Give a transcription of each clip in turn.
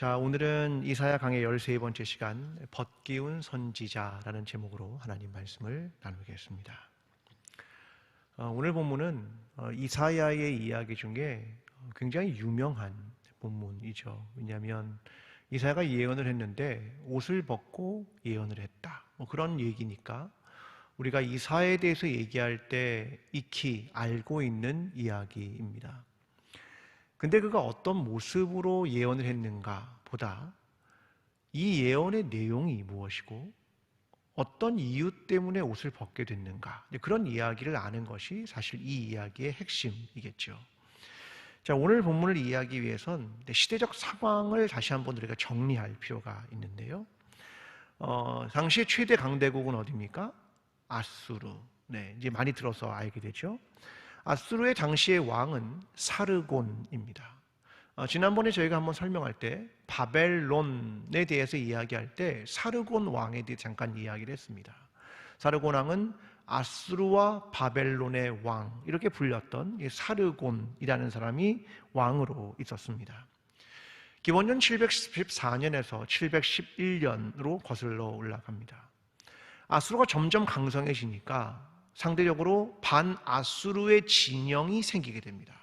자, 오늘은 이사야 강의 13번째 시간 벗기운 선지자라는 제목으로 하나님 말씀을 나누겠습니다. 오늘 본문은 이사야의 이야기 중에 굉장히 유명한 본문이죠. 왜냐하면 이사야가 예언을 했는데 옷을 벗고 예언을 했다, 그런 얘기니까 우리가 이사야에 대해서 얘기할 때 익히 알고 있는 이야기입니다. 근데 그가 어떤 모습으로 예언을 했는가 보다 이 예언의 내용이 무엇이고 어떤 이유 때문에 옷을 벗게 됐는가, 그런 이야기를 아는 것이 사실 이 이야기의 핵심이겠죠. 자, 오늘 본문을 이해하기 위해선 시대적 상황을 다시 한번 우리가 정리할 필요가 있는데요. 당시의 최대 강대국은 어디입니까? 아수르. 이제 많이 들어서 알게 되죠. 아수르의 당시의 왕은 사르곤입니다. 지난번에 저희가 한번 설명할 때 바벨론에 대해서 이야기할 때 사르곤 왕에 대해 잠깐 이야기를 했습니다. 사르곤 왕은 아수르와 바벨론의 왕, 이렇게 불렸던 사르곤이라는 사람이 왕으로 있었습니다. 기원전 714년에서 711년으로 거슬러 올라갑니다. 아수르가 점점 강성해지니까 상대적으로 반아수르의 진영이 생기게 됩니다.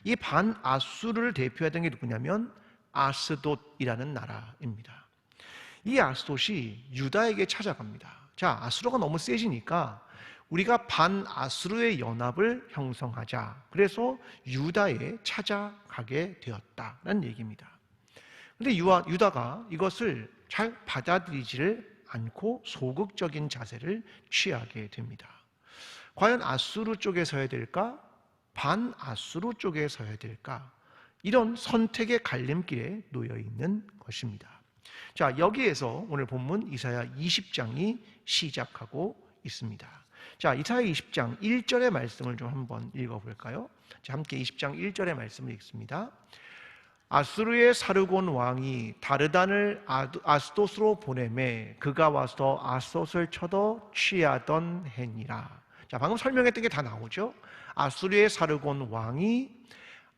이 반아수르를 대표하던 게 누구냐면 아스돗이라는 나라입니다. 이 아스돗이 유다에게 찾아갑니다. 자, 아수르가 너무 세지니까 우리가 반아수르의 연합을 형성하자. 그래서 유다에 찾아가게 되었다는 얘기입니다. 그런데 유다가 이것을 잘 받아들이지를 않고 소극적인 자세를 취하게 됩니다. 과연 아수르 쪽에 서야 될까? 반아수르 쪽에 서야 될까? 이런 선택의 갈림길에 놓여 있는 것입니다. 자, 여기에서 오늘 본문 이사야 20장이 시작하고 있습니다. 자, 이사야 20장 1절의 말씀을 좀 한번 읽어볼까요? 자, 함께 20장 1절의 말씀을 읽습니다. 아수르의 사르곤 왕이 다르단을 아스돗으로 보내매 그가 와서 아스돗을 쳐도 취하던 해니라. 자, 방금 설명했던 게 다 나오죠. 아수르의 사르곤 왕이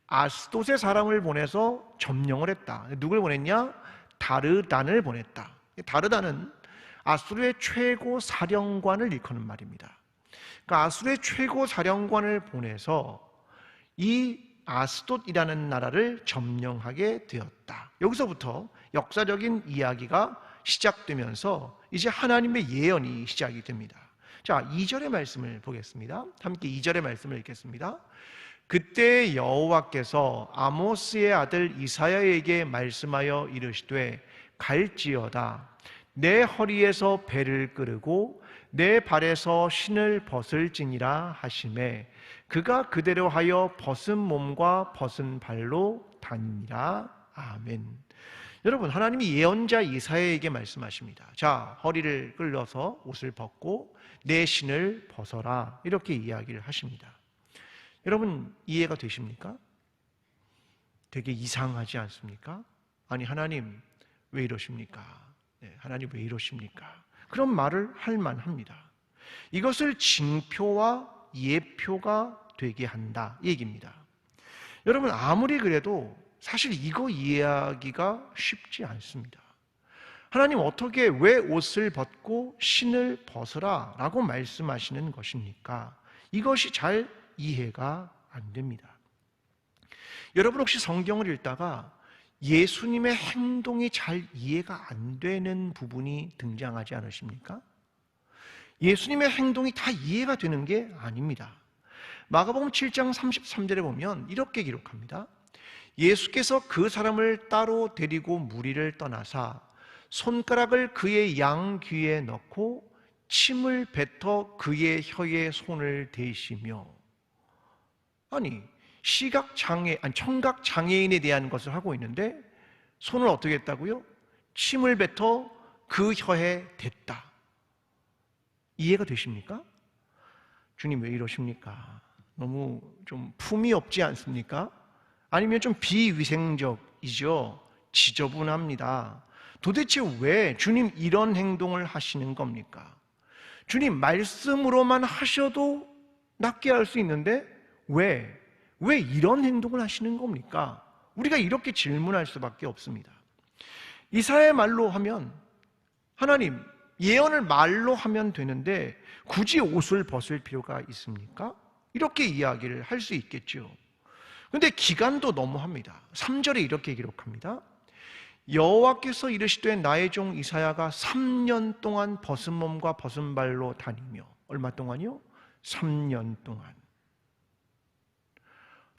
아스돗의 사람을 보내서 점령을 했다. 누굴 보냈냐? 다르단을 보냈다. 다르단은 아수르의 최고 사령관을 일컫는 말입니다. 그러니까 아수르의 최고 사령관을 보내서 이 아스돗이라는 나라를 점령하게 되었다. 여기서부터 역사적인 이야기가 시작되면서 이제 하나님의 예언이 시작이 됩니다. 자, 2절의 말씀을 보겠습니다. 함께 2절의 말씀을 읽겠습니다. 그때 여호와께서 아모스의 아들 이사야에게 말씀하여 이르시되 갈지어다 내 허리에서 배를 끄르고 내 발에서 신을 벗을지니라 하시매 그가 그대로 하여 벗은 몸과 벗은 발로 다니니라. 아멘. 여러분, 하나님이 예언자 이사야에게 말씀하십니다. 자, 허리를 끌어서 옷을 벗고 내 신을 벗어라, 이렇게 이야기를 하십니다. 여러분, 이해가 되십니까? 되게 이상하지 않습니까? 아니, 하나님 왜 이러십니까? 하나님 왜 이러십니까? 그런 말을 할 만합니다. 이것을 징표와 예표가 되게 한다, 이 얘기입니다. 여러분, 아무리 그래도 사실 이거 이해하기가 쉽지 않습니다. 하나님 어떻게 왜 옷을 벗고 신을 벗으라 라고 말씀하시는 것입니까? 이것이 잘 이해가 안 됩니다. 여러분, 혹시 성경을 읽다가 예수님의 행동이 잘 이해가 안 되는 부분이 등장하지 않으십니까? 예수님의 행동이 다 이해가 되는 게 아닙니다. 마가복음 7장 33절에 보면 이렇게 기록합니다. 예수께서 그 사람을 따로 데리고 무리를 떠나사 손가락을 그의 양 귀에 넣고 침을 뱉어 그의 혀에 손을 대시며. 아니, 청각 장애인에 대한 것을 하고 있는데 손을 어떻게 했다고요? 침을 뱉어 그 혀에 댔다. 이해가 되십니까? 주님 왜 이러십니까? 너무 좀 품이 없지 않습니까? 아니면 좀 비위생적이죠. 지저분합니다. 도대체 왜 주님 이런 행동을 하시는 겁니까? 주님 말씀으로만 하셔도 낫게 할 수 있는데 왜 이런 행동을 하시는 겁니까? 우리가 이렇게 질문할 수밖에 없습니다. 이사야의 말로 하면 하나님, 예언을 말로 하면 되는데 굳이 옷을 벗을 필요가 있습니까? 이렇게 이야기를 할 수 있겠죠. 그런데 기간도 너무합니다. 3절에 이렇게 기록합니다. 여호와께서 이르시되 나의 종 이사야가 3년 동안 벗은 몸과 벗은 발로 다니며. 얼마 동안이요? 3년 동안.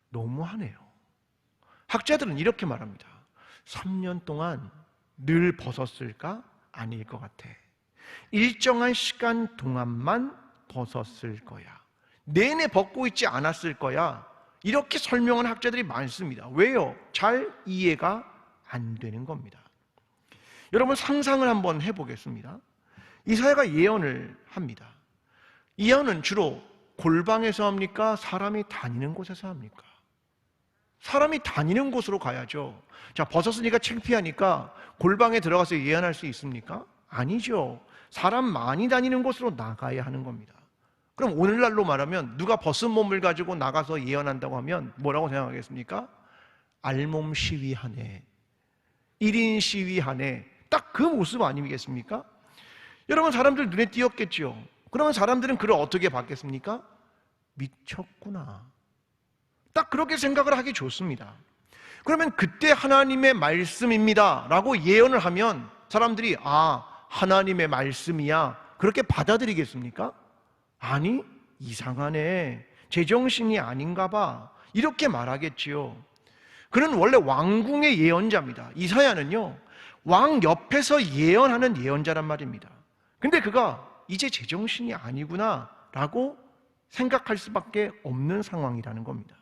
너무하네요. 학자들은 이렇게 말합니다. 3년 동안 늘 벗었을까? 아닐 것 같아. 일정한 시간 동안만 벗었을 거야. 내내 벗고 있지 않았을 거야. 이렇게 설명하는 학자들이 많습니다. 왜요? 잘 이해가 안 되는 겁니다. 여러분 상상을 한번 해보겠습니다. 이사야가 예언을 합니다. 예언은 주로 골방에서 합니까? 사람이 다니는 곳에서 합니까? 사람이 다니는 곳으로 가야죠. 자, 벗었으니까 창피하니까 골방에 들어가서 예언할 수 있습니까? 아니죠. 사람 많이 다니는 곳으로 나가야 하는 겁니다. 그럼 오늘날로 말하면 누가 벗은 몸을 가지고 나가서 예언한다고 하면 뭐라고 생각하겠습니까? 알몸 시위하네, 1인 시위하네, 딱 그 모습 아니겠습니까? 여러분 사람들 눈에 띄었겠죠. 그러면 사람들은 그를 어떻게 받겠습니까? 미쳤구나, 딱 그렇게 생각을 하기 좋습니다. 그러면 그때 하나님의 말씀입니다 라고 예언을 하면 사람들이 하나님의 말씀이야 그렇게 받아들이겠습니까? 아니, 이상하네, 제정신이 아닌가 봐, 이렇게 말하겠지요. 그는 원래 왕궁의 예언자입니다. 이사야는요, 왕 옆에서 예언하는 예언자란 말입니다. 근데 그가 이제 제정신이 아니구나 라고 생각할 수밖에 없는 상황이라는 겁니다.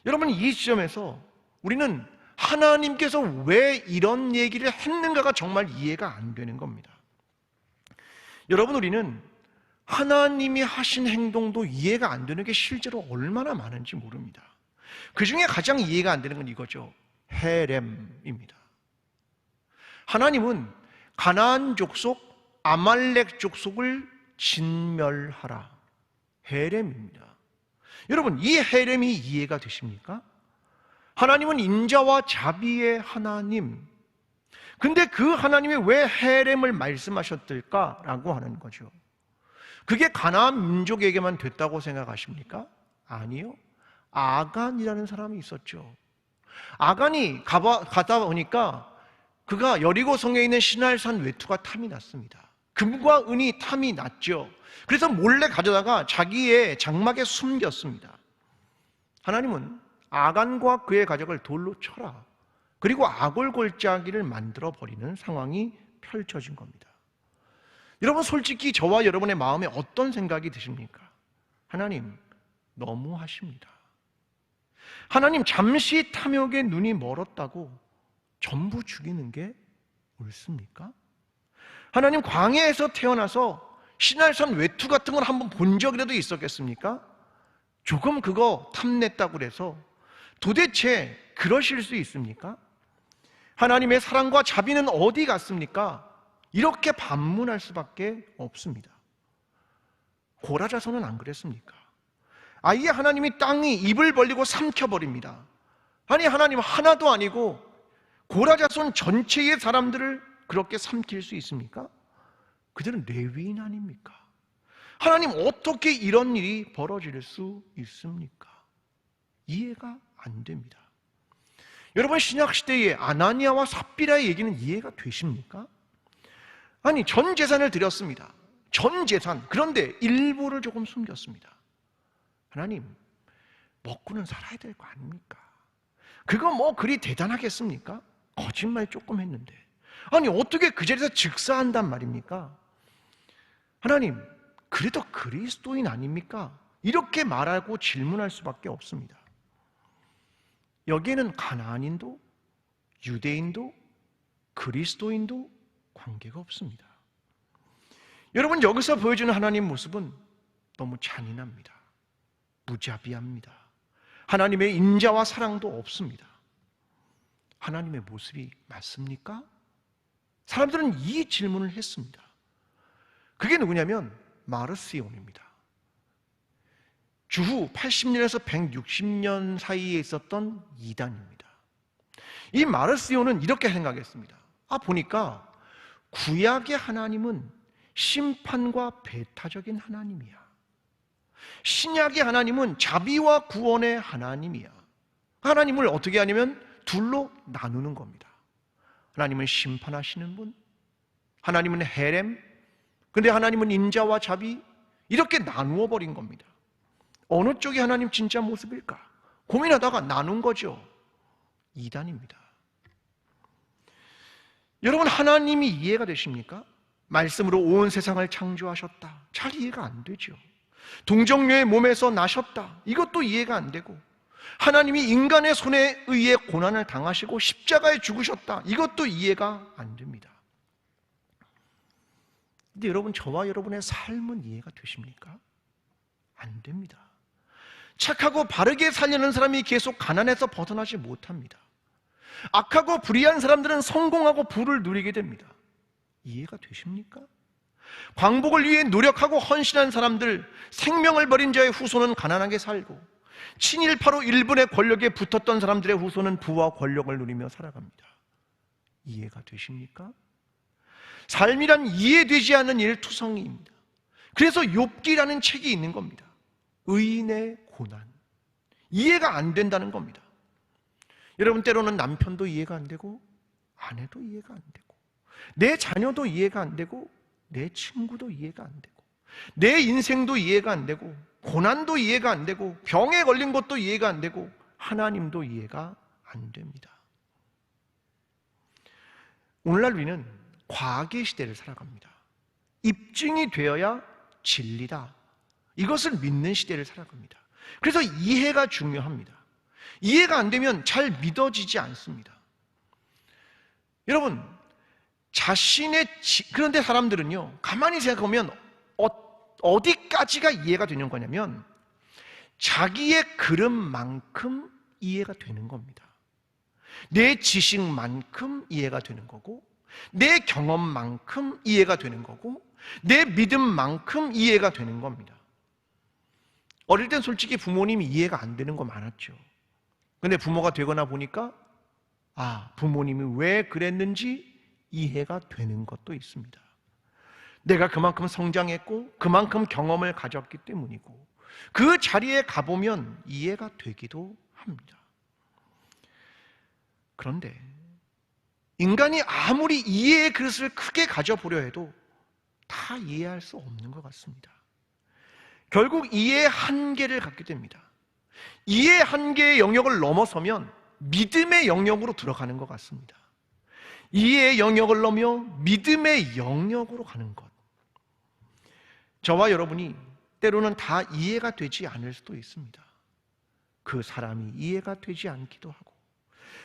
여러분 이 시점에서 우리는 하나님께서 왜 이런 얘기를 했는가가 정말 이해가 안 되는 겁니다. 여러분 우리는 하나님이 하신 행동도 이해가 안 되는 게 실제로 얼마나 많은지 모릅니다. 그 중에 가장 이해가 안 되는 건 이거죠. 헤렘입니다. 하나님은 가나안 족속, 아말렉 족속을 진멸하라. 헤렘입니다. 여러분 이 헤렘이 이해가 되십니까? 하나님은 인자와 자비의 하나님, 근데 그 하나님이 왜 헤렘을 말씀하셨을까라고 하는 거죠. 그게 가나안 민족에게만 됐다고 생각하십니까? 아니요. 아간이라는 사람이 있었죠. 아간이 가다 보니까 그가 여리고 성에 있는 시날산 외투가 탐이 났습니다. 금과 은이 탐이 났죠. 그래서 몰래 가져다가 자기의 장막에 숨겼습니다. 하나님은 아간과 그의 가족을 돌로 쳐라, 그리고 아골골짜기를 만들어 버리는 상황이 펼쳐진 겁니다. 여러분 솔직히 저와 여러분의 마음에 어떤 생각이 드십니까? 하나님 너무하십니다. 하나님 잠시 탐욕에 눈이 멀었다고 전부 죽이는 게 옳습니까? 하나님 광야에서 태어나서 시날산 외투 같은 걸 한번 본 적이라도 있었겠습니까? 조금 그거 탐냈다고 그래서 도대체 그러실 수 있습니까? 하나님의 사랑과 자비는 어디 갔습니까? 이렇게 반문할 수밖에 없습니다. 고라자손은 안 그랬습니까? 아예 하나님이 땅이 입을 벌리고 삼켜버립니다. 아니 하나님 하나도 아니고 고라자손 전체의 사람들을 그렇게 삼킬 수 있습니까? 그들은 레위인 아닙니까? 하나님 어떻게 이런 일이 벌어질 수 있습니까? 이해가 안 됩니다. 여러분 신약시대의 아나니아와 삽비라의 얘기는 이해가 되십니까? 아니 전 재산을 드렸습니다. 전 재산. 그런데 일부를 조금 숨겼습니다. 하나님 먹고는 살아야 될 거 아닙니까? 그거 뭐 그리 대단하겠습니까? 거짓말 조금 했는데 아니 어떻게 그 자리에서 즉사한단 말입니까? 하나님 그래도 그리스도인 아닙니까? 이렇게 말하고 질문할 수밖에 없습니다. 여기에는 가나안인도 유대인도 그리스도인도 관계가 없습니다. 여러분 여기서 보여주는 하나님 모습은 너무 잔인합니다. 무자비합니다. 하나님의 인자와 사랑도 없습니다. 하나님의 모습이 맞습니까? 사람들은 이 질문을 했습니다. 그게 누구냐면 마르시온입니다. 주후 80년에서 160년 사이에 있었던 이단입니다. 이 마르시오는 이렇게 생각했습니다. 보니까 구약의 하나님은 심판과 배타적인 하나님이야. 신약의 하나님은 자비와 구원의 하나님이야. 하나님을 어떻게 하냐면 둘로 나누는 겁니다. 하나님은 심판하시는 분, 하나님은 헤렘, 근데 하나님은 인자와 자비, 이렇게 나누어 버린 겁니다. 어느 쪽이 하나님 진짜 모습일까 고민하다가 나눈 거죠. 이단입니다. 여러분, 하나님이 이해가 되십니까? 말씀으로 온 세상을 창조하셨다. 잘 이해가 안 되죠. 동정녀의 몸에서 나셨다. 이것도 이해가 안 되고, 하나님이 인간의 손에 의해 고난을 당하시고 십자가에 죽으셨다. 이것도 이해가 안 됩니다. 근데 여러분, 저와 여러분의 삶은 이해가 되십니까? 안 됩니다. 착하고 바르게 살려는 사람이 계속 가난에서 벗어나지 못합니다. 악하고 불의한 사람들은 성공하고 부를 누리게 됩니다. 이해가 되십니까? 광복을 위해 노력하고 헌신한 사람들, 생명을 버린 자의 후손은 가난하게 살고, 친일파로 일본의 권력에 붙었던 사람들의 후손은 부와 권력을 누리며 살아갑니다. 이해가 되십니까? 삶이란 이해되지 않는 일투성이입니다. 그래서 욥기라는 책이 있는 겁니다. 의인의 고난, 이해가 안 된다는 겁니다. 여러분, 때로는 남편도 이해가 안 되고, 아내도 이해가 안 되고, 내 자녀도 이해가 안 되고, 내 친구도 이해가 안 되고, 내 인생도 이해가 안 되고, 고난도 이해가 안 되고, 병에 걸린 것도 이해가 안 되고, 하나님도 이해가 안 됩니다. 오늘날 우리는 과학의 시대를 살아갑니다. 입증이 되어야 진리다, 이것을 믿는 시대를 살아갑니다. 그래서 이해가 중요합니다. 이해가 안 되면 잘 믿어지지 않습니다. 여러분, 그런데 사람들은요, 가만히 생각하면 어디까지가 이해가 되는 거냐면 자기의 그릇만큼 이해가 되는 겁니다. 내 지식만큼 이해가 되는 거고, 내 경험만큼 이해가 되는 거고, 내 믿음만큼 이해가 되는 겁니다. 어릴 땐 솔직히 부모님이 이해가 안 되는 거 많았죠. 근데 부모가 되거나 보니까 부모님이 왜 그랬는지 이해가 되는 것도 있습니다. 내가 그만큼 성장했고 그만큼 경험을 가졌기 때문이고, 그 자리에 가보면 이해가 되기도 합니다. 그런데 인간이 아무리 이해의 그릇을 크게 가져보려 해도 다 이해할 수 없는 것 같습니다. 결국 이해의 한계를 갖게 됩니다. 이해의 한계의 영역을 넘어서면 믿음의 영역으로 들어가는 것 같습니다. 이해의 영역을 넘어 믿음의 영역으로 가는 것. 저와 여러분이 때로는 다 이해가 되지 않을 수도 있습니다. 그 사람이 이해가 되지 않기도 하고,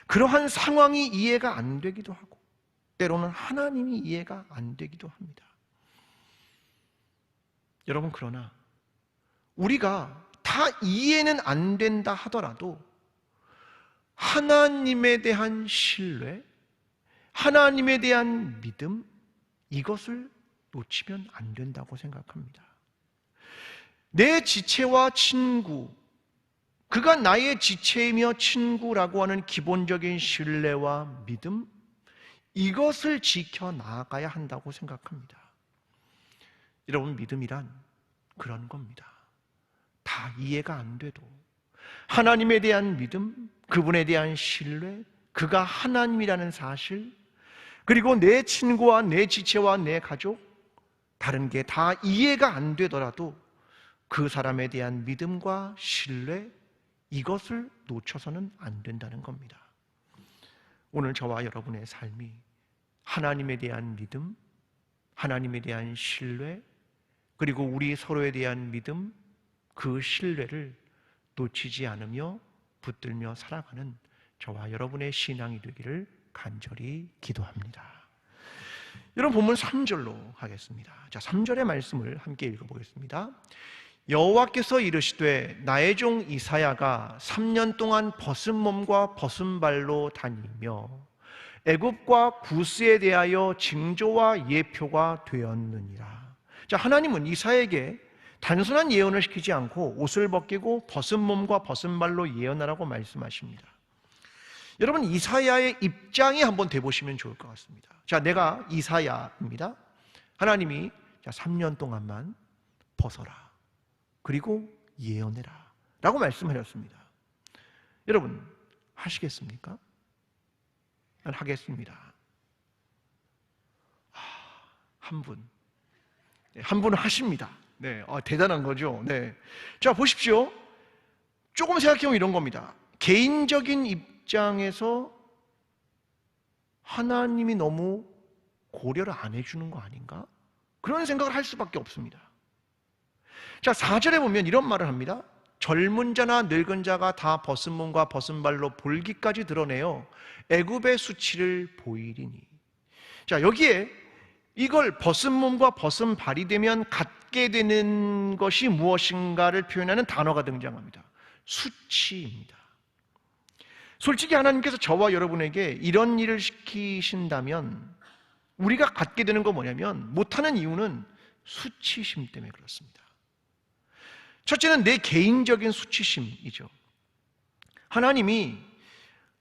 그러한 상황이 이해가 안 되기도 하고, 때로는 하나님이 이해가 안 되기도 합니다. 여러분, 그러나 우리가 다 이해는 안 된다 하더라도 하나님에 대한 신뢰, 하나님에 대한 믿음, 이것을 놓치면 안 된다고 생각합니다. 내 지체와 친구, 그가 나의 지체이며 친구라고 하는 기본적인 신뢰와 믿음, 이것을 지켜나가야 한다고 생각합니다. 여러분, 믿음이란 그런 겁니다. 다 이해가 안 돼도 하나님에 대한 믿음, 그분에 대한 신뢰, 그가 하나님이라는 사실, 그리고 내 친구와 내 지체와 내 가족, 다른 게 다 이해가 안 되더라도 그 사람에 대한 믿음과 신뢰, 이것을 놓쳐서는 안 된다는 겁니다. 오늘 저와 여러분의 삶이 하나님에 대한 믿음, 하나님에 대한 신뢰, 그리고 우리 서로에 대한 믿음, 그 신뢰를 놓치지 않으며 붙들며 살아가는 저와 여러분의 신앙이 되기를 간절히 기도합니다. 여러분, 본문 3절로 하겠습니다. 자, 3절의 말씀을 함께 읽어보겠습니다. 여호와께서 이르시되 나의 종 이사야가 3년 동안 벗은 몸과 벗은 발로 다니며 애굽과 구스에 대하여 징조와 예표가 되었느니라. 자, 하나님은 이사야에게 단순한 예언을 시키지 않고 옷을 벗기고 벗은 몸과 벗은 발로 예언하라고 말씀하십니다. 여러분, 이사야의 입장이 한번 돼보시면 좋을 것 같습니다. 자, 내가 이사야입니다. 하나님이 3년 동안만 벗어라, 그리고 예언해라 라고 말씀하셨습니다. 여러분, 하시겠습니까? 난 하겠습니다. 한 분은 하십니다. 네, 대단한 거죠. 네. 자, 보십시오. 조금 생각해보면 이런 겁니다. 개인적인 입장에서 하나님이 너무 고려를 안 해주는 거 아닌가? 그런 생각을 할 수밖에 없습니다. 자, 4절에 보면 이런 말을 합니다. 젊은 자나 늙은 자가 다 벗은 몸과 벗은 발로 볼기까지 드러내어 애굽의 수치를 보이리니. 자, 여기에 이걸 벗은 몸과 벗은 발이 되면 갖게 되는 것이 무엇인가를 표현하는 단어가 등장합니다. 수치입니다. 솔직히 하나님께서 저와 여러분에게 이런 일을 시키신다면 우리가 갖게 되는 거 뭐냐면, 못하는 이유는 수치심 때문에 그렇습니다. 첫째는 내 개인적인 수치심이죠. 하나님이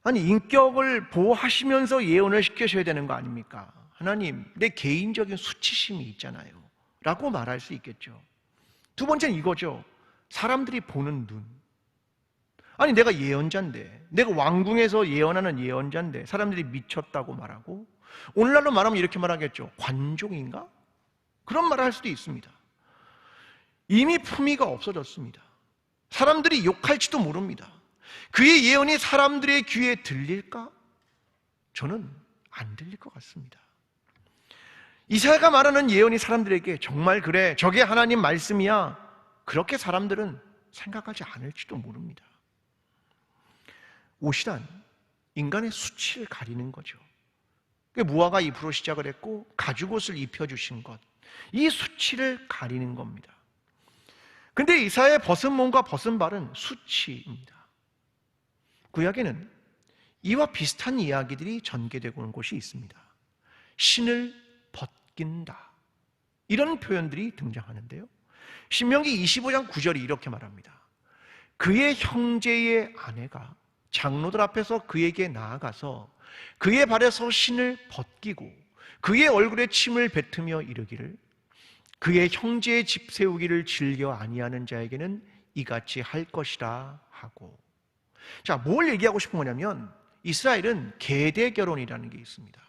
인격을 보호하시면서 예언을 시키셔야 되는 거 아닙니까? 하나님, 내 개인적인 수치심이 있잖아요 라고 말할 수 있겠죠. 두 번째는 이거죠. 사람들이 보는 눈. 내가 예언자인데, 내가 왕궁에서 예언하는 예언자인데 사람들이 미쳤다고 말하고, 오늘날로 말하면 이렇게 말하겠죠. 관종인가? 그런 말을 할 수도 있습니다. 이미 품위가 없어졌습니다. 사람들이 욕할지도 모릅니다. 그의 예언이 사람들의 귀에 들릴까? 저는 안 들릴 것 같습니다. 이사야가 말하는 예언이 사람들에게 정말 그래, 저게 하나님 말씀이야, 그렇게 사람들은 생각하지 않을지도 모릅니다. 옷이란 인간의 수치를 가리는 거죠. 무화과 잎으로 시작을 했고 가죽옷을 입혀주신 것, 이 수치를 가리는 겁니다. 근데 이사야의 벗은 몸과 벗은 발은 수치입니다. 구약에는 이와 비슷한 이야기들이 전개되고 오는 곳이 있습니다. 신을 벗긴다, 이런 표현들이 등장하는데요, 신명기 25장 9절이 이렇게 말합니다. 그의 형제의 아내가 장로들 앞에서 그에게 나아가서 그의 발에서 신을 벗기고 그의 얼굴에 침을 뱉으며 이르기를, 그의 형제의 집 세우기를 즐겨 아니하는 자에게는 이같이 할 것이라 하고. 자, 뭘 얘기하고 싶은 거냐면, 이스라엘은 계대 결혼이라는 게 있습니다.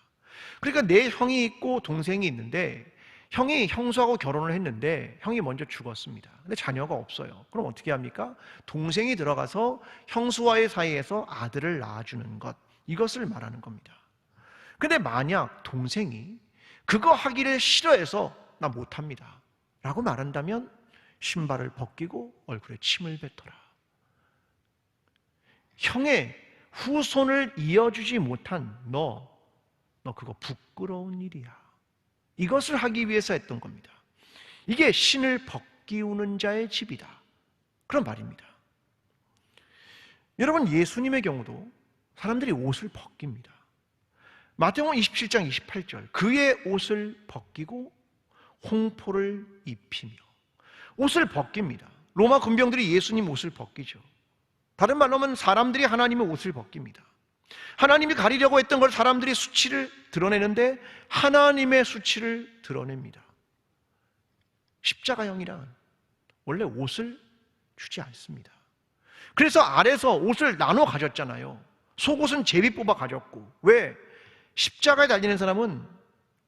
그러니까 내 형이 있고 동생이 있는데, 형이 형수하고 결혼을 했는데 형이 먼저 죽었습니다. 근데 자녀가 없어요. 그럼 어떻게 합니까? 동생이 들어가서 형수와의 사이에서 아들을 낳아주는 것, 이것을 말하는 겁니다. 근데 만약 동생이 그거 하기를 싫어해서 나 못합니다 라고 말한다면 신발을 벗기고 얼굴에 침을 뱉어라. 형의 후손을 이어주지 못한 너 그거 부끄러운 일이야. 이것을 하기 위해서 했던 겁니다. 이게 신을 벗기우는 자의 집이다, 그런 말입니다. 여러분, 예수님의 경우도 사람들이 옷을 벗깁니다. 마태복음 27장 28절, 그의 옷을 벗기고 홍포를 입히며. 옷을 벗깁니다. 로마 군병들이 예수님 옷을 벗기죠. 다른 말로 하면 사람들이 하나님의 옷을 벗깁니다. 하나님이 가리려고 했던 걸 사람들이 수치를 드러내는데 하나님의 수치를 드러냅니다. 십자가형이란 원래 옷을 주지 않습니다. 그래서 아래서 옷을 나눠 가졌잖아요. 속옷은 제비 뽑아 가졌고. 왜? 십자가에 달리는 사람은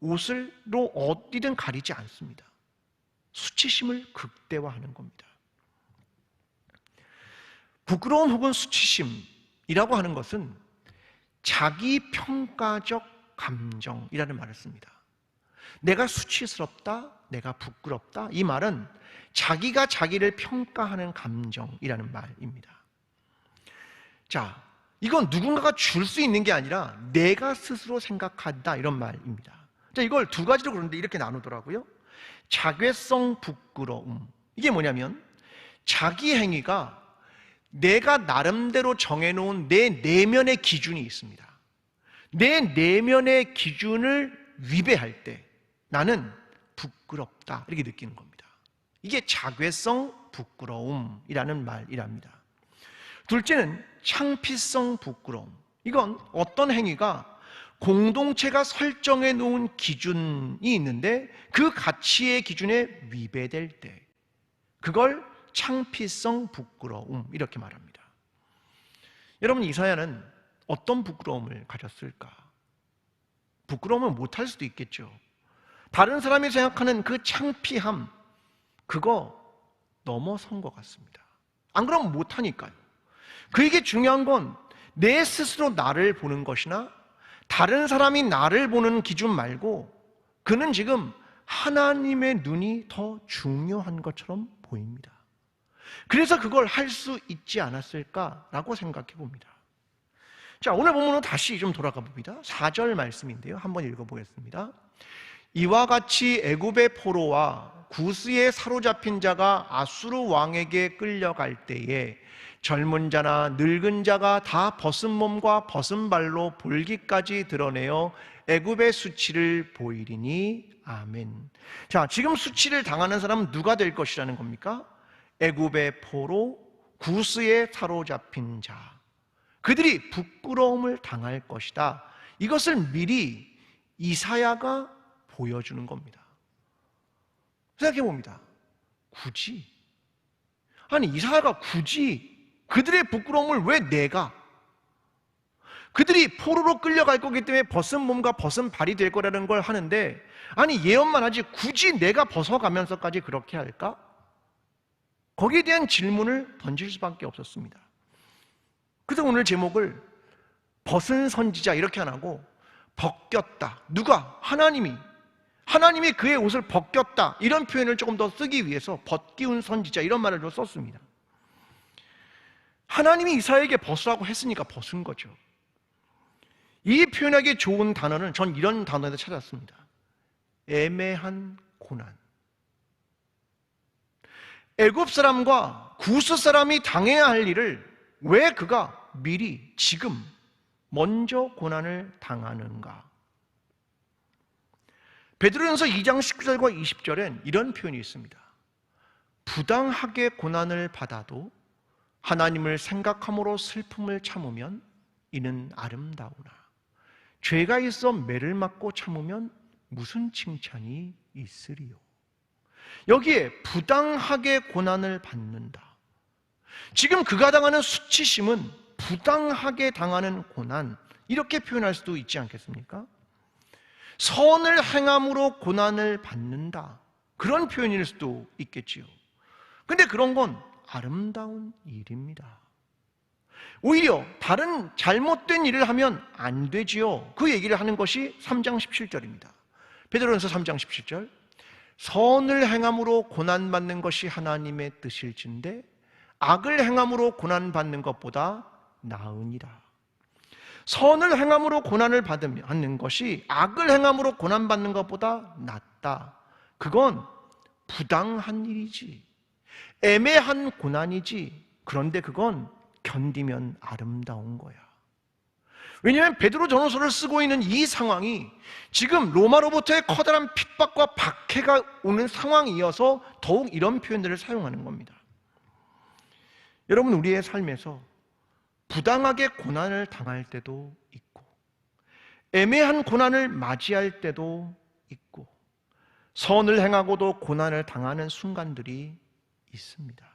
옷으로 어디든 가리지 않습니다. 수치심을 극대화하는 겁니다. 부끄러움 혹은 수치심이라고 하는 것은 자기 평가적 감정이라는 말을 씁니다. 내가 수치스럽다, 내가 부끄럽다, 이 말은 자기가 자기를 평가하는 감정이라는 말입니다. 자, 이건 누군가가 줄 수 있는 게 아니라 내가 스스로 생각한다, 이런 말입니다. 자, 이걸 두 가지로 그런데 이렇게 나누더라고요. 자괴성 부끄러움, 이게 뭐냐면 자기 행위가 내가 나름대로 정해놓은 내 내면의 기준이 있습니다. 내 내면의 기준을 위배할 때 나는 부끄럽다, 이렇게 느끼는 겁니다. 이게 자괴성 부끄러움이라는 말이랍니다. 둘째는 창피성 부끄러움, 이건 어떤 행위가 공동체가 설정해 놓은 기준이 있는데 그 가치의 기준에 위배될 때 그걸 창피성 부끄러움 이렇게 말합니다. 여러분, 이사야는 어떤 부끄러움을 가졌을까? 부끄러움을 못할 수도 있겠죠. 다른 사람이 생각하는 그 창피함, 그거 넘어선 것 같습니다. 안 그러면 못하니까요. 그에게 중요한 건 내 스스로 나를 보는 것이나 다른 사람이 나를 보는 기준 말고 그는 지금 하나님의 눈이 더 중요한 것처럼 보입니다. 그래서 그걸 할 수 있지 않았을까라고 생각해 봅니다. 자, 오늘 본문으로 다시 좀 돌아가 봅니다. 4절 말씀인데요, 한번 읽어보겠습니다. 이와 같이 애굽의 포로와 구스에 사로잡힌 자가 아수르 왕에게 끌려갈 때에 젊은 자나 늙은 자가 다 벗은 몸과 벗은 발로 볼기까지 드러내어 애굽의 수치를 보이리니 아멘. 자, 지금 수치를 당하는 사람은 누가 될 것이라는 겁니까? 애굽의 포로, 구스에 사로잡힌 자, 그들이 부끄러움을 당할 것이다. 이것을 미리 이사야가 보여주는 겁니다. 생각해 봅니다. 굳이, 아니 이사야가 굳이 그들의 부끄러움을 왜 내가, 그들이 포로로 끌려갈 거기 때문에 벗은 몸과 벗은 발이 될 거라는 걸 하는데, 아니 예언만 하지 굳이 내가 벗어가면서까지 그렇게 할까? 거기에 대한 질문을 던질 수밖에 없었습니다. 그래서 오늘 제목을 벗은 선지자 이렇게 안 하고 벗겼다. 누가? 하나님이 그의 옷을 벗겼다, 이런 표현을 조금 더 쓰기 위해서 벗기운 선지자 이런 말을 좀 썼습니다. 하나님이 이사야에게 벗으라고 했으니까 벗은 거죠. 이 표현하기 좋은 단어는 전 이런 단어에서 찾았습니다. 애매한 고난. 애굽 사람과 구스 사람이 당해야 할 일을 왜 그가 미리 지금 먼저 고난을 당하는가? 베드로전서 2장 19절과 20절엔 이런 표현이 있습니다. 부당하게 고난을 받아도 하나님을 생각함으로 슬픔을 참으면 이는 아름다우나 죄가 있어 매를 맞고 참으면 무슨 칭찬이 있으리요. 여기에 부당하게 고난을 받는다, 지금 그가 당하는 수치심은 부당하게 당하는 고난, 이렇게 표현할 수도 있지 않겠습니까? 선을 행함으로 고난을 받는다, 그런 표현일 수도 있겠지요. 근데 그런 건 아름다운 일입니다. 오히려 다른 잘못된 일을 하면 안 되지요, 그 얘기를 하는 것이 3장 17절입니다. 베드로전서 3장 17절. 선을 행함으로 고난받는 것이 하나님의 뜻일진데 악을 행함으로 고난받는 것보다 나으니라. 선을 행함으로 고난을 받는 것이 악을 행함으로 고난받는 것보다 낫다. 그건 부당한 일이지, 애매한 고난이지, 그런데 그건 견디면 아름다운 거야. 왜냐하면 베드로 전후서를 쓰고 있는 이 상황이 지금 로마로부터의 커다란 핍박과 박해가 오는 상황이어서 더욱 이런 표현들을 사용하는 겁니다. 여러분, 우리의 삶에서 부당하게 고난을 당할 때도 있고 애매한 고난을 맞이할 때도 있고 선을 행하고도 고난을 당하는 순간들이 있습니다.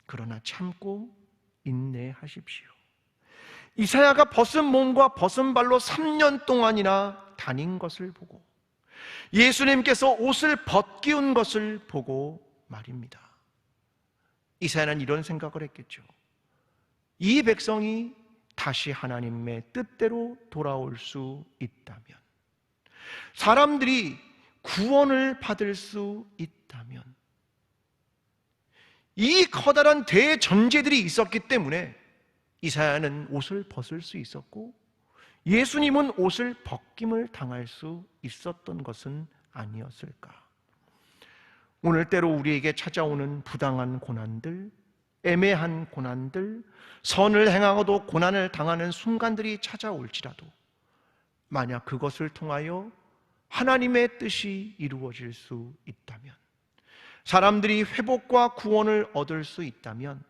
그러나 참고 인내하십시오. 이사야가 벗은 몸과 벗은 발로 3년 동안이나 다닌 것을 보고 예수님께서 옷을 벗기운 것을 보고 말입니다. 이사야는 이런 생각을 했겠죠. 이 백성이 다시 하나님의 뜻대로 돌아올 수 있다면, 사람들이 구원을 받을 수 있다면, 이 커다란 대전제들이 있었기 때문에 이사야는 옷을 벗을 수 있었고 예수님은 옷을 벗김을 당할 수 있었던 것은 아니었을까? 오늘때로 우리에게 찾아오는 부당한 고난들, 애매한 고난들, 선을 행하고도 고난을 당하는 순간들이 찾아올지라도 만약 그것을 통하여 하나님의 뜻이 이루어질 수 있다면, 사람들이 회복과 구원을 얻을 수 있다면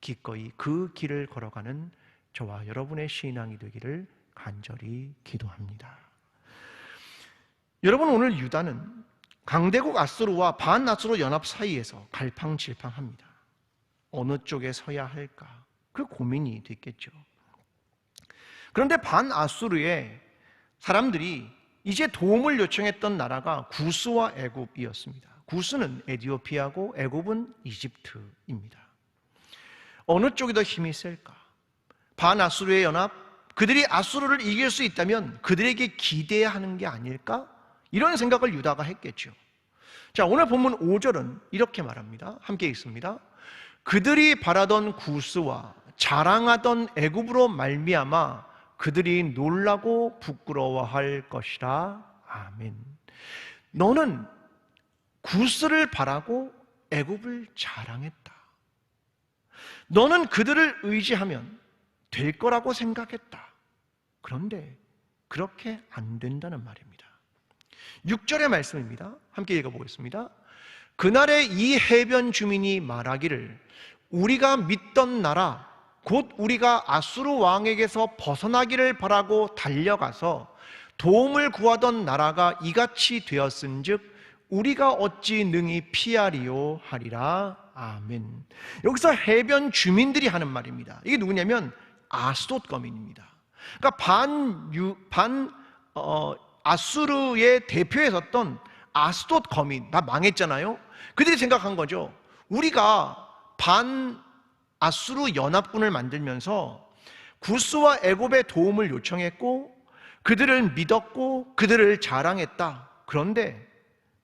기꺼이 그 길을 걸어가는 저와 여러분의 신앙이 되기를 간절히 기도합니다. 여러분, 오늘 유다는 강대국 아수르와 반아수르 연합 사이에서 갈팡질팡합니다. 어느 쪽에 서야 할까? 그 고민이 됐겠죠. 그런데 반아수르의 사람들이 이제 도움을 요청했던 나라가 구스와 애굽이었습니다. 구스는 에티오피아고 애굽은 이집트입니다. 어느 쪽이 더 힘이 셀까? 반아수르의 연합, 그들이 아수르를 이길 수 있다면 그들에게 기대야 하는 게 아닐까? 이런 생각을 유다가 했겠죠. 자, 오늘 본문 5절은 이렇게 말합니다. 함께 읽습니다. 그들이 바라던 구스와 자랑하던 애굽으로 말미암아 그들이 놀라고 부끄러워할 것이라. 아멘. 너는 구스를 바라고 애굽을 자랑했다. 너는 그들을 의지하면 될 거라고 생각했다. 그런데 그렇게 안 된다는 말입니다. 6절의 말씀입니다. 함께 읽어보겠습니다. 그날에 이 해변 주민이 말하기를 우리가 믿던 나라 곧 우리가 아수르 왕에게서 벗어나기를 바라고 달려가서 도움을 구하던 나라가 이같이 되었은즉 우리가 어찌 능히 피하리요 하리라. 아멘. 여기서 해변 주민들이 하는 말입니다. 이게 누구냐면 아스돗 거민입니다. 그러니까 아수르의 대표에 섰던 아스돗 거민, 다 망했잖아요. 그들이 생각한 거죠. 우리가 아수르 연합군을 만들면서 구스와 애굽의 도움을 요청했고 그들을 믿었고 그들을 자랑했다. 그런데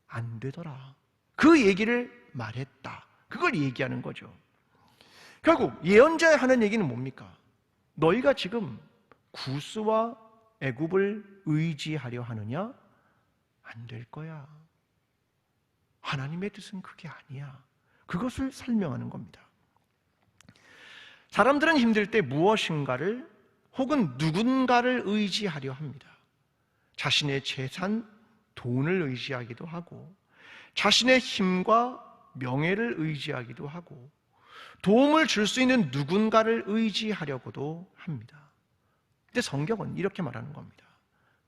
안 되더라. 그 얘기를 말했다. 그걸 얘기하는 거죠. 결국 예언자의 하는 얘기는 뭡니까? 너희가 지금 구스와 애굽을 의지하려 하느냐? 안 될 거야. 하나님의 뜻은 그게 아니야. 그것을 설명하는 겁니다. 사람들은 힘들 때 무엇인가를 혹은 누군가를 의지하려 합니다. 자신의 재산, 돈을 의지하기도 하고 자신의 힘과 명예를 의지하기도 하고 도움을 줄 수 있는 누군가를 의지하려고도 합니다. 근데 성경은 이렇게 말하는 겁니다.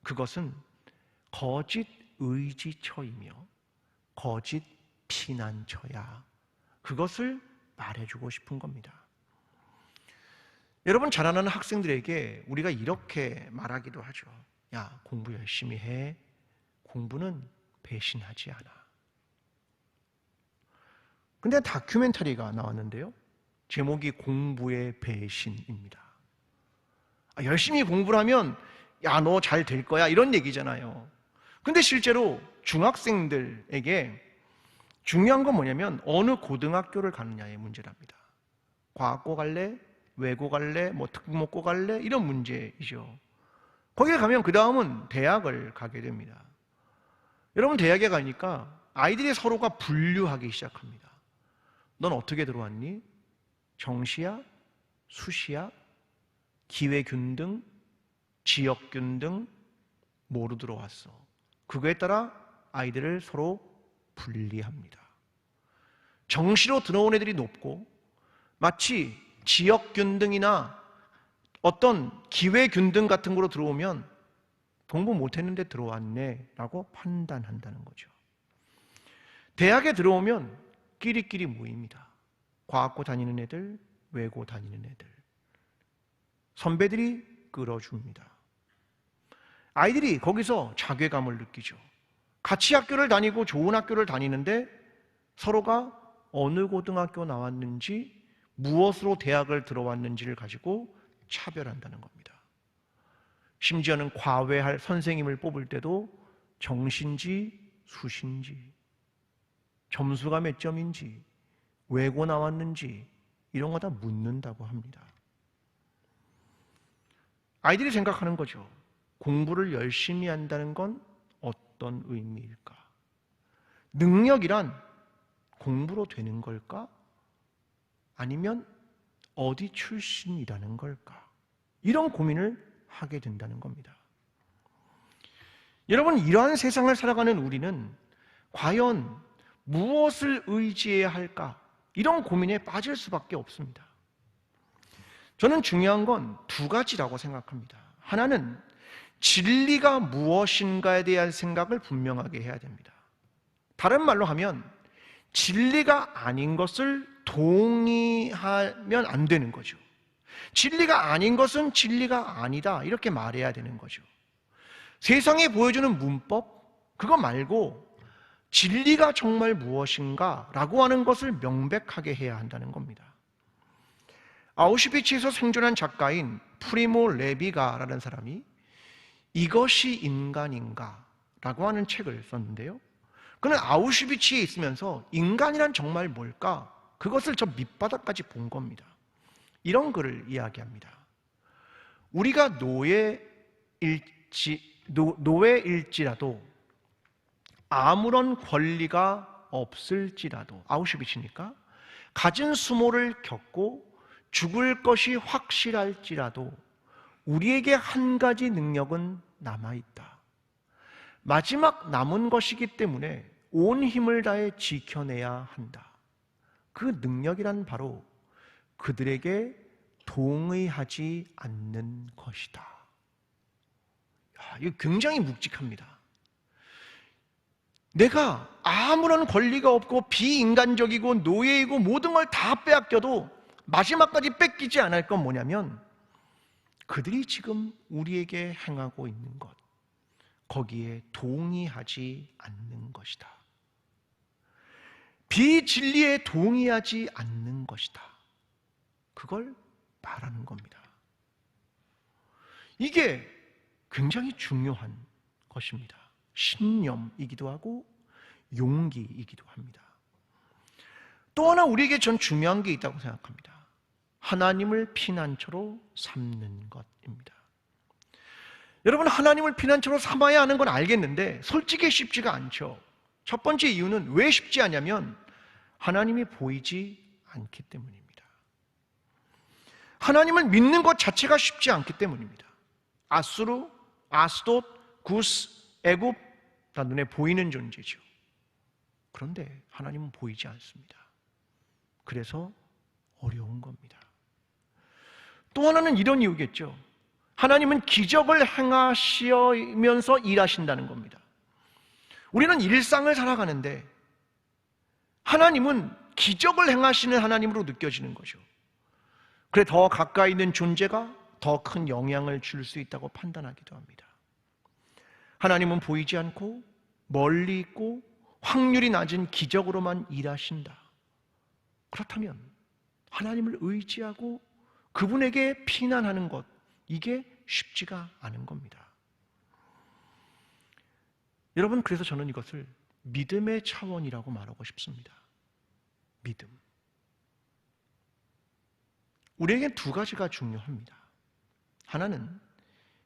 그것은 거짓 의지처이며 거짓 피난처야. 그것을 말해주고 싶은 겁니다. 여러분, 자라나는 학생들에게 우리가 이렇게 말하기도 하죠. 야, 공부 열심히 해. 공부는 배신하지 않아. 근데 다큐멘터리가 나왔는데요. 제목이 공부의 배신입니다. 열심히 공부를 하면 야, 너 잘 될 거야 이런 얘기잖아요. 근데 실제로 중학생들에게 중요한 건 뭐냐면 어느 고등학교를 가느냐의 문제랍니다. 과학고 갈래? 외고 갈래? 특목고 갈래? 이런 문제이죠. 거기에 가면 그 다음은 대학을 가게 됩니다. 여러분, 대학에 가니까 아이들이 서로가 분류하기 시작합니다. 넌 어떻게 들어왔니? 정시야? 수시야? 기회균등? 지역균등? 뭐로 들어왔어? 그거에 따라 아이들을 서로 분리합니다. 정시로 들어온 애들이 높고 마치 지역균등이나 어떤 기회균등 같은 거로 들어오면 공부 못했는데 들어왔네 라고 판단한다는 거죠. 대학에 들어오면 끼리끼리 모입니다. 과학고 다니는 애들, 외고 다니는 애들. 선배들이 끌어줍니다. 아이들이 거기서 자괴감을 느끼죠. 같이 학교를 다니고 좋은 학교를 다니는데 서로가 어느 고등학교 나왔는지 무엇으로 대학을 들어왔는지를 가지고 차별한다는 겁니다. 심지어는 과외할 선생님을 뽑을 때도 정시인지 수시인지 점수가 몇 점인지 외고 나왔는지 이런 거 다 묻는다고 합니다. 아이들이 생각하는 거죠. 공부를 열심히 한다는 건 어떤 의미일까? 능력이란 공부로 되는 걸까? 아니면 어디 출신이라는 걸까? 이런 고민을 하게 된다는 겁니다. 여러분, 이러한 세상을 살아가는 우리는 과연 무엇을 의지해야 할까? 이런 고민에 빠질 수밖에 없습니다. 저는 중요한 건 두 가지라고 생각합니다. 하나는 진리가 무엇인가에 대한 생각을 분명하게 해야 됩니다. 다른 말로 하면 진리가 아닌 것을 동의하면 안 되는 거죠. 진리가 아닌 것은 진리가 아니다 이렇게 말해야 되는 거죠. 세상에 보여주는 문법 그거 말고 진리가 정말 무엇인가 라고 하는 것을 명백하게 해야 한다는 겁니다. 아우슈비츠에서 생존한 작가인 프리모 레비가라는 사람이 이것이 인간인가 라고 하는 책을 썼는데요, 그는 아우슈비츠에 있으면서 인간이란 정말 뭘까? 그것을 저 밑바닥까지 본 겁니다. 이런 글을 이야기합니다. 우리가 노예일지라도 아무런 권리가 없을지라도, 아우슈비츠니까, 가진 수모를 겪고 죽을 것이 확실할지라도 우리에게 한 가지 능력은 남아있다. 마지막 남은 것이기 때문에 온 힘을 다해 지켜내야 한다. 그 능력이란 바로 그들에게 동의하지 않는 것이다. 이거 굉장히 묵직합니다. 내가 아무런 권리가 없고 비인간적이고 노예이고 모든 걸 다 빼앗겨도 마지막까지 뺏기지 않을 건 뭐냐면 그들이 지금 우리에게 행하고 있는 것, 거기에 동의하지 않는 것이다. 비진리에 동의하지 않는 것이다. 그걸 말하는 겁니다. 이게 굉장히 중요한 것입니다. 신념이기도 하고 용기이기도 합니다. 또 하나 우리에게 전 중요한 게 있다고 생각합니다. 하나님을 피난처로 삼는 것입니다. 여러분, 하나님을 피난처로 삼아야 하는 건 알겠는데 솔직히 쉽지가 않죠. 첫 번째 이유는 왜 쉽지 않냐면 하나님이 보이지 않기 때문입니다. 하나님을 믿는 것 자체가 쉽지 않기 때문입니다. 아수르, 아스돗, 구스, 애굽 다 눈에 보이는 존재죠. 그런데 하나님은 보이지 않습니다. 그래서 어려운 겁니다. 또 하나는 이런 이유겠죠. 하나님은 기적을 행하시면서 일하신다는 겁니다. 우리는 일상을 살아가는데 하나님은 기적을 행하시는 하나님으로 느껴지는 거죠. 그래 더 가까이 있는 존재가 더 큰 영향을 줄 수 있다고 판단하기도 합니다. 하나님은 보이지 않고 멀리 있고 확률이 낮은 기적으로만 일하신다. 그렇다면 하나님을 의지하고 그분에게 피난하는 것, 이게 쉽지가 않은 겁니다. 여러분, 그래서 저는 이것을 믿음의 차원이라고 말하고 싶습니다. 믿음. 우리에게 두 가지가 중요합니다. 하나는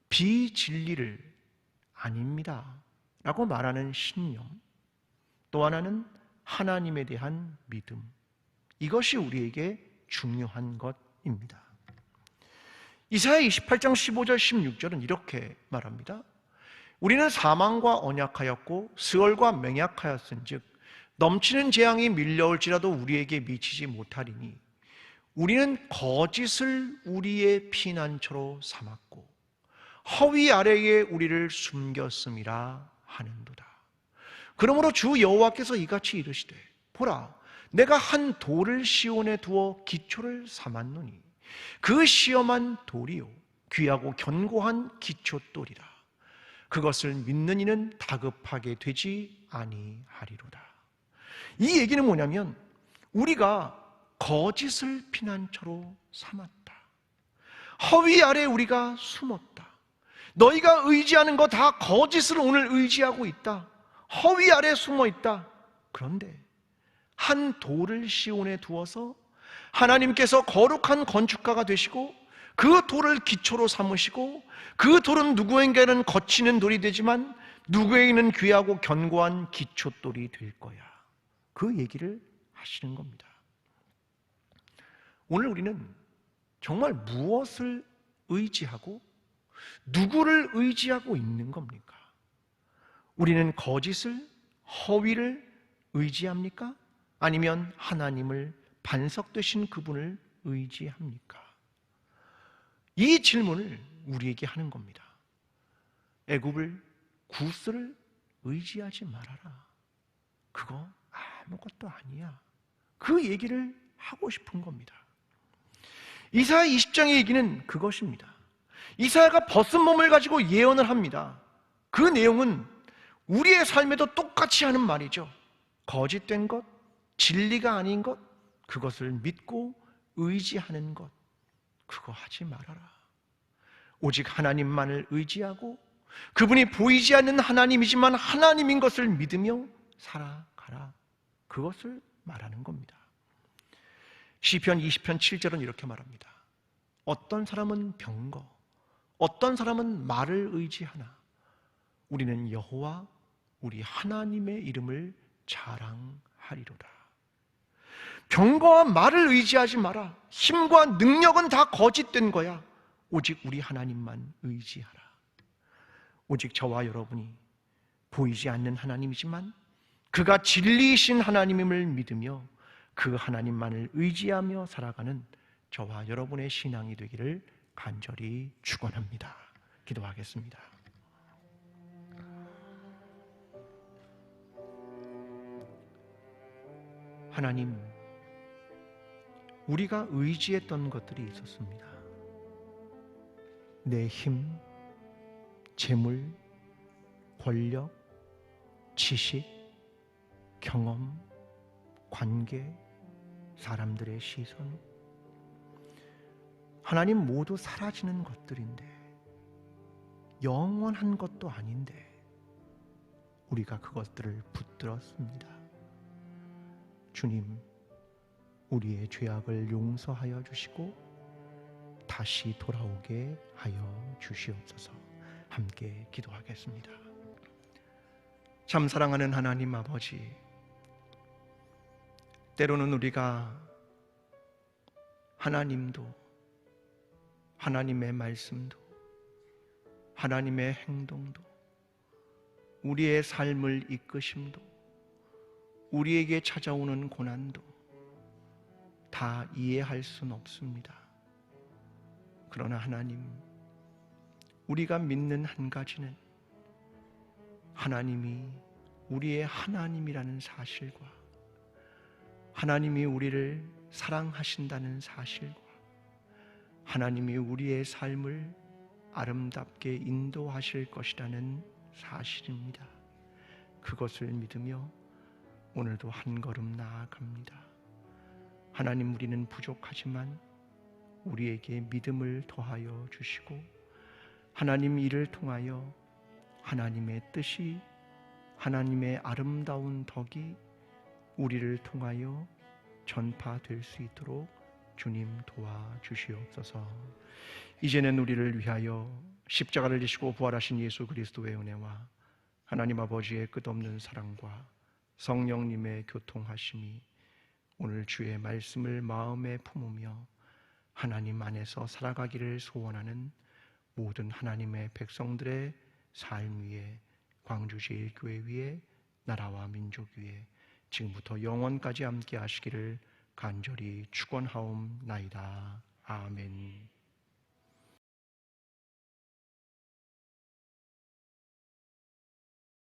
비진리를 아닙니다 라고 말하는 신념, 또 하나는 하나님에 대한 믿음. 이것이 우리에게 중요한 것입니다. 이사야 28장 15절 16절은 이렇게 말합니다. 우리는 사망과 언약하였고 스월과 맹약하였은즉 넘치는 재앙이 밀려올지라도 우리에게 미치지 못하리니 우리는 거짓을 우리의 피난처로 삼았고 허위 아래에 우리를 숨겼음이라 하는도다. 그러므로 주 여호와께서 이같이 이르시되 보라, 내가 한 돌을 시온에 두어 기초를 삼았노니 그 시험한 돌이요 귀하고 견고한 기초돌이라. 그것을 믿는 이는 다급하게 되지 아니하리로다. 이 얘기는 뭐냐면 우리가 거짓을 피난처로 삼았다. 허위 아래 우리가 숨었다. 너희가 의지하는 거 다 거짓을 오늘 의지하고 있다. 허위 아래 숨어 있다. 그런데 한 돌을 시온에 두어서 하나님께서 거룩한 건축가가 되시고 그 돌을 기초로 삼으시고 그 돌은 누구에게는 거치는 돌이 되지만 누구에게는 귀하고 견고한 기초돌이 될 거야. 그 얘기를 하시는 겁니다. 오늘 우리는 정말 무엇을 의지하고 누구를 의지하고 있는 겁니까? 우리는 거짓을, 허위를 의지합니까? 아니면 하나님을 반석 되신 그분을 의지합니까? 이 질문을 우리에게 하는 겁니다. 애굽을 구스를 의지하지 말아라. 그거 아무것도 아니야. 그 얘기를 하고 싶은 겁니다. 이사야 20장의 얘기는 그것입니다. 이사야가 벗은 몸을 가지고 예언을 합니다. 그 내용은 우리의 삶에도 똑같이 하는 말이죠. 거짓된 것, 진리가 아닌 것, 그것을 믿고 의지하는 것, 그거 하지 말아라. 오직 하나님만을 의지하고 그분이 보이지 않는 하나님이지만 하나님인 것을 믿으며 살아가라. 그것을 말하는 겁니다. 시편 20편 7절은 이렇게 말합니다. 어떤 사람은 병거, 어떤 사람은 말을 의지하나 우리는 여호와 우리 하나님의 이름을 자랑하리로다. 병거와 말을 의지하지 마라. 힘과 능력은 다 거짓된 거야. 오직 우리 하나님만 의지하라. 오직 저와 여러분이 보이지 않는 하나님이지만 그가 진리이신 하나님임을 믿으며 그 하나님만을 의지하며 살아가는 저와 여러분의 신앙이 되기를 간절히 축원합니다. 기도하겠습니다. 하나님, 우리가 의지했던 것들이 있었습니다. 내 힘, 재물, 권력, 지식, 경험, 관계, 사람들의 시선, 하나님 모두 사라지는 것들인데, 영원한 것도 아닌데 우리가 그것들을 붙들었습니다. 주님, 우리의 죄악을 용서하여 주시고 다시 돌아오게 하여 주시옵소서. 함께 기도하겠습니다. 참 사랑하는 하나님 아버지, 때로는 우리가 하나님도, 하나님의 말씀도, 하나님의 행동도, 우리의 삶을 이끄심도, 우리에게 찾아오는 고난도 다 이해할 수는 없습니다. 그러나 하나님, 우리가 믿는 한 가지는 하나님이 우리의 하나님이라는 사실과 하나님이 우리를 사랑하신다는 사실과 하나님이 우리의 삶을 아름답게 인도하실 것이라는 사실입니다. 그것을 믿으며 오늘도 한 걸음 나아갑니다. 하나님, 우리는 부족하지만 우리에게 믿음을 더하여 주시고 하나님 이를 통하여 하나님의 뜻이, 하나님의 아름다운 덕이 우리를 통하여 전파될 수 있도록 주님 도와주시옵소서. 이제는 우리를 위하여 십자가를 지시고 부활하신 예수 그리스도의 은혜와 하나님 아버지의 끝없는 사랑과 성령님의 교통하심이 오늘 주의 말씀을 마음에 품으며 하나님 안에서 살아가기를 소원하는 모든 하나님의 백성들의 삶 위에, 광주제일교회 위에, 나라와 민족 위에 지금부터 영원까지 함께 하시기를 간절히 축원하옵나이다. 아멘.